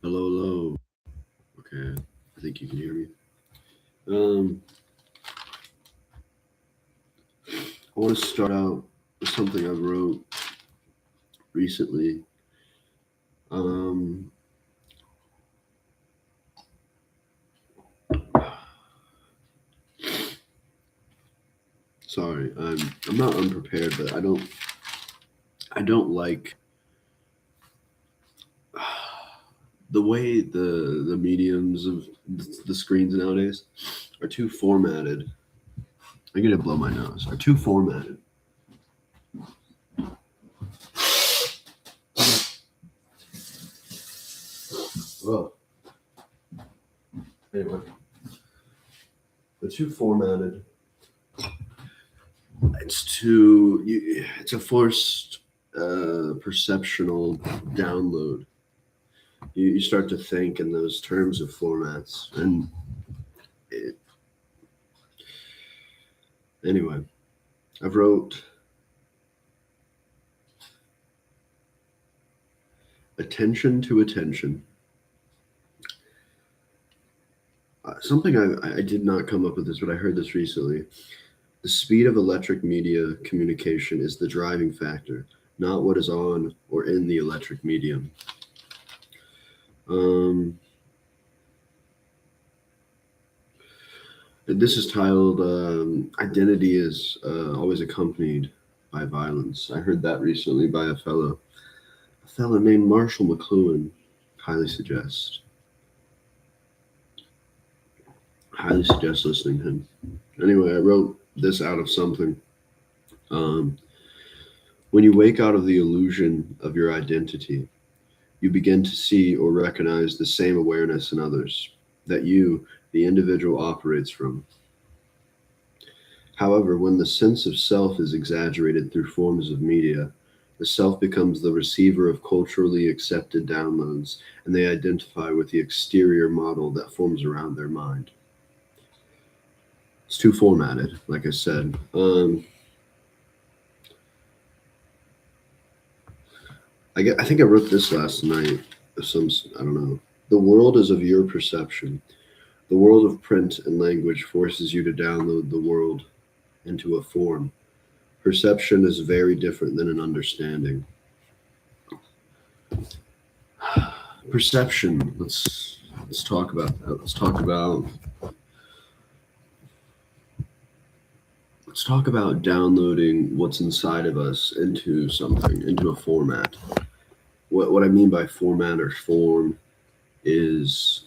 Hello, hello. Okay, I think you can hear me. Um, I want to start out with something I wrote recently. Um, sorry, I'm not unprepared, but I don't like the way the mediums of the screens nowadays are too formatted. I'm gonna blow my nose. Are too formatted. Well, anyway, they're too formatted. It's a forced perceptional download. You start to think in those terms of formats, and it, anyway, I've wrote attention to attention. Something I did not come up with this, but I heard this recently. The speed of electric media communication is the driving factor, not what is on or in the electric medium. Um, this is titled "Identity is always accompanied by violence." I heard that recently by a fellow named Marshall McLuhan. Highly suggest, highly suggest listening to him. Anyway, I wrote this out of something. Um, when you wake out of the illusion of your identity, you begin to see or recognize the same awareness in others that you, the individual, operates from. However, when the sense of self is exaggerated through forms of media, the self becomes the receiver of culturally accepted downloads, and they identify with the exterior model that forms around their mind. It's too formatted, like I said. I think I wrote this last night. I don't know. The world is of your perception. The world of print and language forces you to download the world into a form. Perception is very different than an understanding. Perception. Let's talk about that. Let's talk about downloading what's inside of us into something, into a format. What I mean by format or form is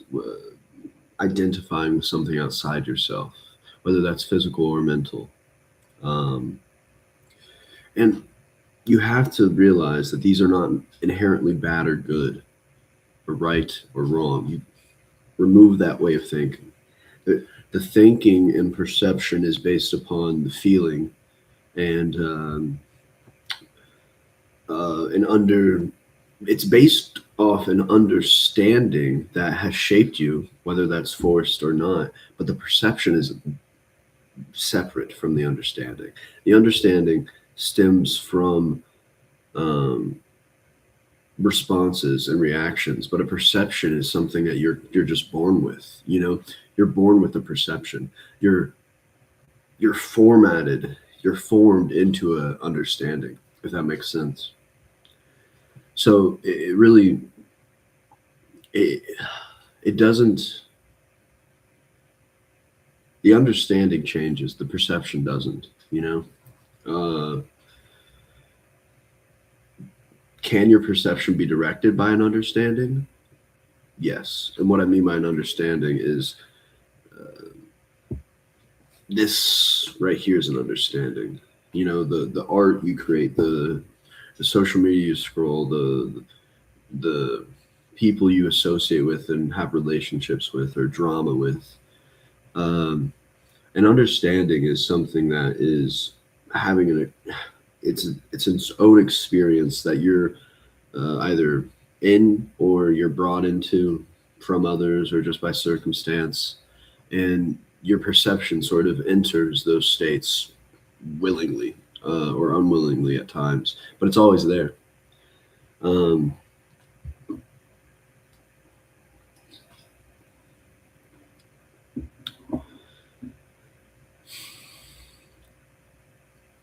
identifying with something outside yourself, whether that's physical or mental. Um, and you have to realize that these are not inherently bad or good, or right or wrong. You remove that way of thinking. The thinking and perception is based upon the feeling and an under. It's based off an understanding that has shaped you, whether that's forced or not. But the perception is separate from the understanding. The understanding stems from um, responses and reactions, but a perception is something that you're just born with. You're born with a perception. You're formatted. You're formed into a understanding, if that makes sense. So it really it it doesn't. The understanding changes. The perception doesn't. Uh, can your perception be directed by an understanding? Yes. And what I mean by an understanding is this right here is an understanding. The art you create, the social media you scroll, the people you associate with and have relationships with or drama with. Um, an understanding is something that is having it's its own experience that you're either in or you're brought into from others or just by circumstance, and your perception sort of enters those states willingly or unwillingly at times, but it's always there. Um,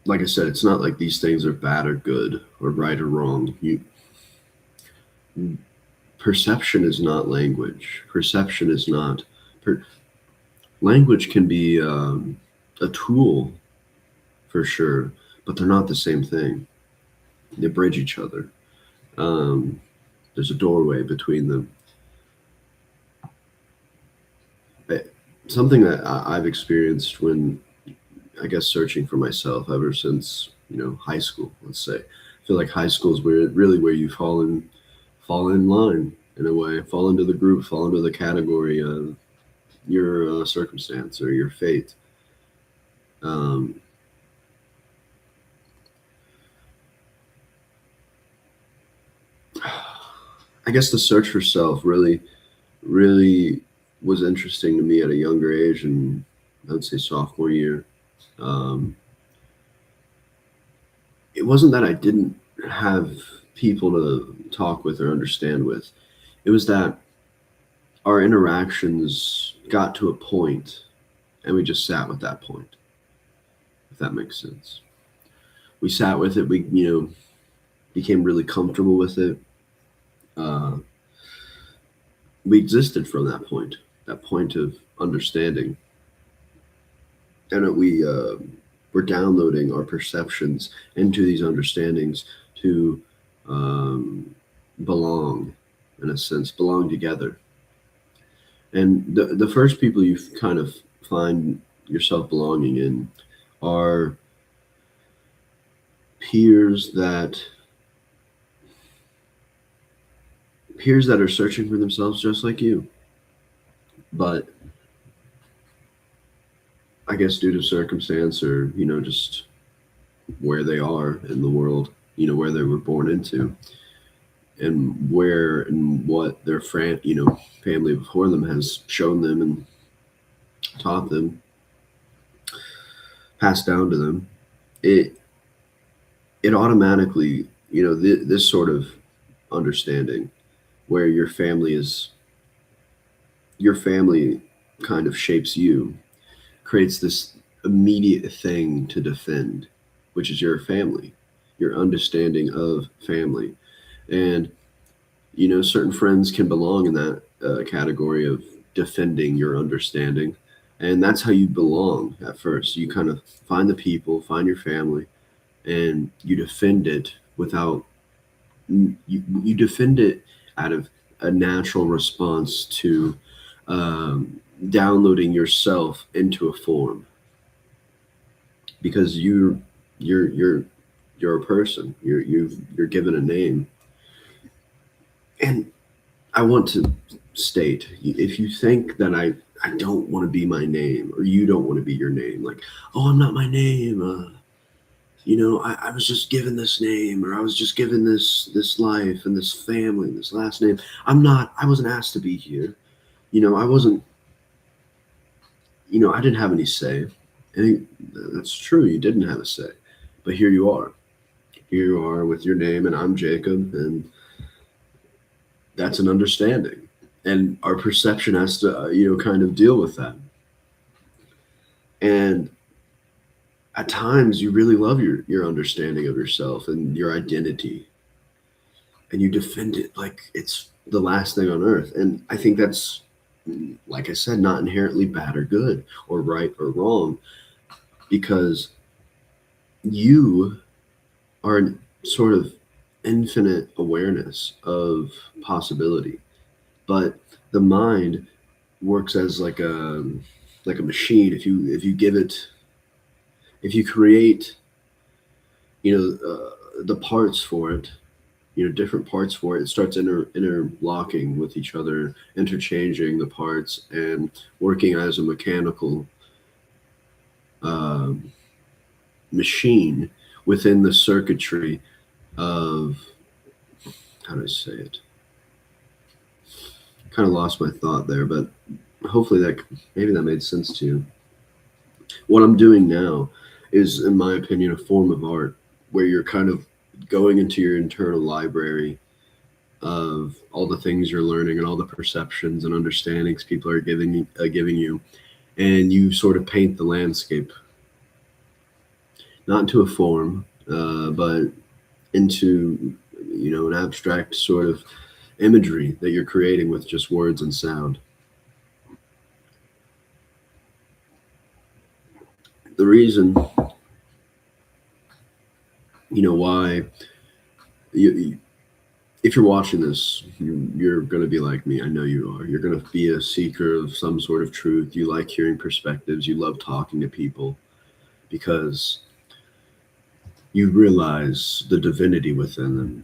like I said, it's not like these things are bad or good or right or wrong. Perception is not language. Perception is not. Per, Language can be a tool for sure, but they're not the same thing. They bridge each other. Um, there's a doorway between them. Something that I've experienced when, I guess, searching for myself ever since, high school, let's say. I feel like high school is where you fall in line in a way, fall into the group, fall into the category of your circumstance or your fate. Um, I guess the search for self really was interesting to me at a younger age, and I would say sophomore year. Um, it wasn't that I didn't have people to talk with or understand with. It was that our interactions got to a point and we just sat with that point, if that makes sense. We sat with it, we, became really comfortable with it. Uh, we existed from that point of understanding. And we're downloading our perceptions into these understandings to belong, in a sense, belong together. And the first people you kind of find yourself belonging in are peers that are searching for themselves just like you. But I guess due to circumstance or, just where they are in the world, where they were born into, and where and what their family before them has shown them and taught them, passed down to them, it automatically, this sort of understanding where your family kind of shapes you, creates this immediate thing to defend, which is your family, your understanding of family. And, certain friends can belong in that category of defending your understanding. And that's how you belong at first. You kind of find the people, find your family, and you defend it you defend it out of a natural response to downloading yourself into a form, because you're a person. You're given a name. And I want to state, if you think that I don't want to be my name, or you don't want to be your name, like, oh, I'm not my name, I was just given this name, or I was just given this life and this family and this last name. I wasn't asked to be here. I wasn't, I didn't have any say. And that's true, you didn't have a say. But here you are. Here you are with your name, and I'm Jacob, and that's an understanding. And our perception has to, kind of deal with that. And at times you really love your understanding of yourself and your identity, and you defend it like it's the last thing on earth. And I think that's, like I said, not inherently bad or good or right or wrong, because you are in sort of infinite awareness of possibility. But the mind works as like a machine. If you create, the parts for it, different parts for it, it starts interlocking with each other, interchanging the parts and working as a mechanical machine within the circuitry of, how do I say it? Kind of lost my thought there, but hopefully maybe that made sense to you. What I'm doing now is, in my opinion, a form of art where you're kind of going into your internal library of all the things you're learning and all the perceptions and understandings people are giving you, and you sort of paint the landscape. not into a form, but into, an abstract sort of imagery that you're creating with just words and sound. The reason, why you, if you're watching this, you're going to be like me. I know you are. You're going to be a seeker of some sort of truth. You like hearing perspectives. You love talking to people because you realize the divinity within them.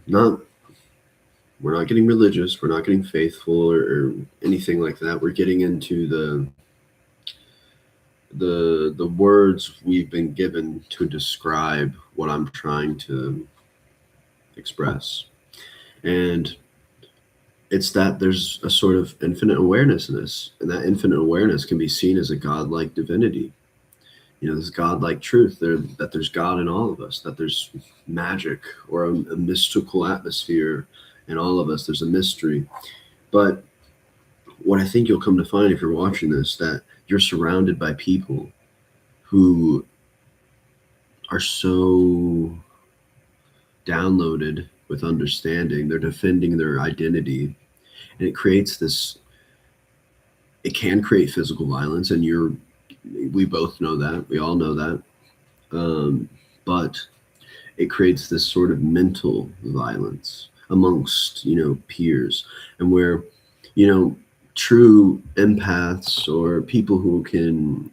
We're not getting religious. We're not getting faithful or anything like that. We're getting into the words we've been given to describe what I'm trying to express. And it's that there's a sort of infinite awareness in this, and that infinite awareness can be seen as a godlike divinity. This godlike truth that there's God in all of us, that there's magic or a mystical atmosphere in all of us. There's a mystery. But what I think you'll come to find if you're watching this, that you're surrounded by people who are so downloaded with understanding. They're defending their identity, and it creates this. It can create physical violence, and we both know that. We all know that. But it creates this sort of mental violence amongst, peers, and where, true empaths or people who can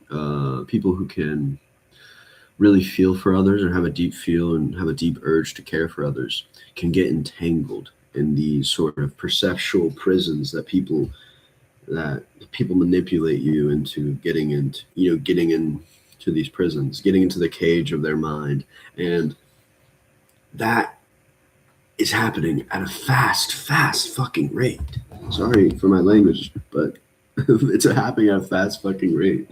really feel for others or have a deep feel and have a deep urge to care for others can get entangled in these sort of perceptual prisons that people manipulate you into getting into these prisons, getting into the cage of their mind. And that is happening at a fast fucking rate. Sorry for my language, but it's happening at a fast fucking rate.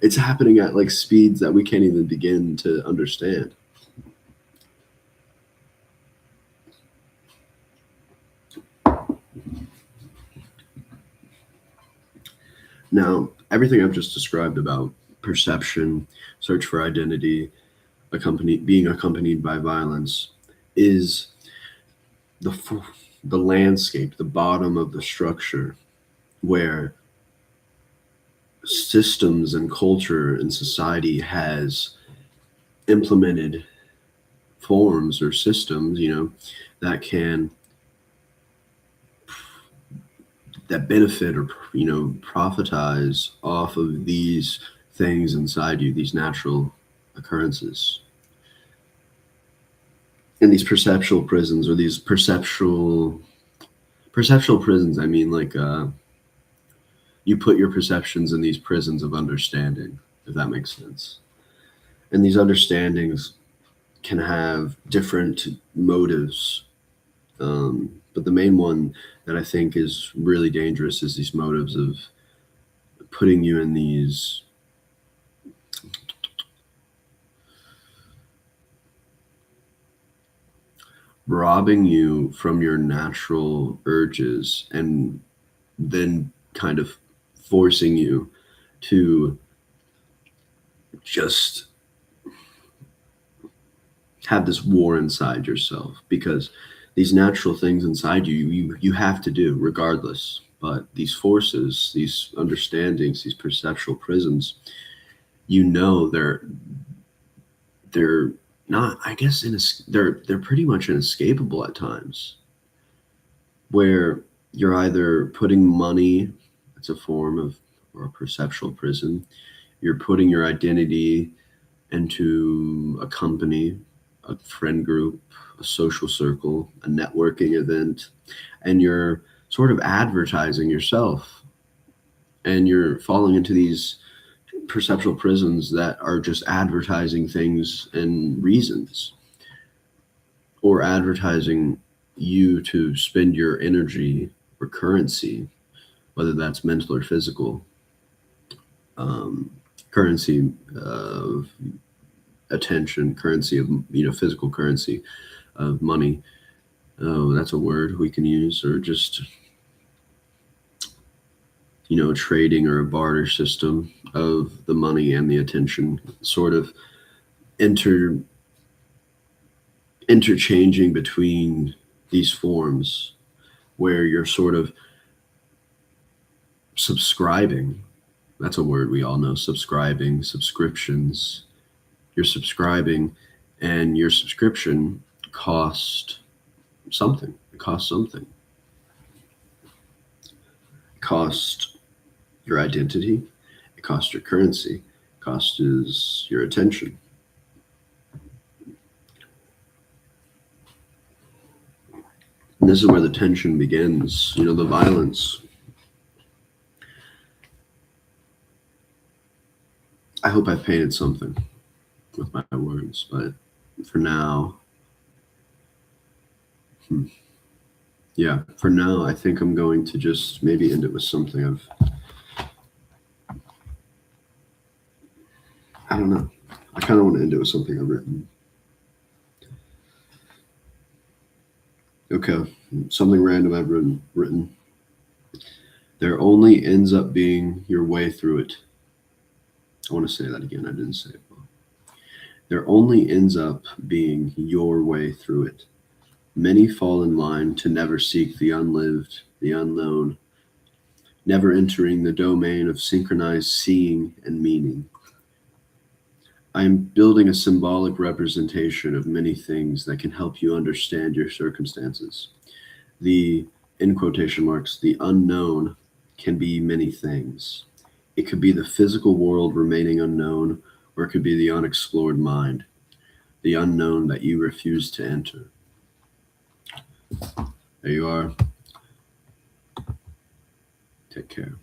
It's happening at like speeds that we can't even begin to understand. Now, everything I've just described about perception, search for identity, being accompanied by violence, is the landscape, the bottom of the structure, where systems and culture and society has implemented forms or systems, that benefit or profitize off of these things inside you, these natural occurrences. And these perceptual prisons, or these perceptual prisons, I mean, like you put your perceptions in these prisons of understanding, if that makes sense. And these understandings can have different motives, but the main one that I think is really dangerous is these motives of putting you in these robbing you from your natural urges, and then kind of forcing you to just have this war inside yourself, because these natural things inside you have to do regardless. But these forces, these understandings, these perceptual prisons, they're not, I guess, they're pretty much inescapable at times, where you're either putting money, it's a form of, or a perceptual prison. You're putting your identity into a company, a friend group, a social circle, a networking event, and you're sort of advertising yourself, and you're falling into these perceptual prisons that are just advertising things and reasons, or advertising you to spend your energy or currency, whether that's mental or physical, currency of attention, currency of, physical currency of money. Oh, that's a word we can use, or just, trading or a barter system of the money and the attention, sort of interchanging between these forms where you're sort of subscribing. That's a word we all know, subscribing, subscriptions. You're subscribing, and your subscription costs something. It costs something. It costs your identity. It costs your currency. It costs your attention. And this is where the tension begins, the violence. I hope I've painted something with my words, but for now, for now, I think I'm going to just maybe end it with something I don't know. I kind of want to end it with something I've written. Okay, something random I've written. There only ends up being your way through it. I want to say that again. I didn't say it well. There only ends up being your way through it. Many fall in line to never seek the unlived, the unknown, never entering the domain of synchronized seeing and meaning. I am building a symbolic representation of many things that can help you understand your circumstances. The, in quotation marks, the unknown can be many things. It could be the physical world remaining unknown, or it could be the unexplored mind, the unknown that you refuse to enter. There you are. Take care.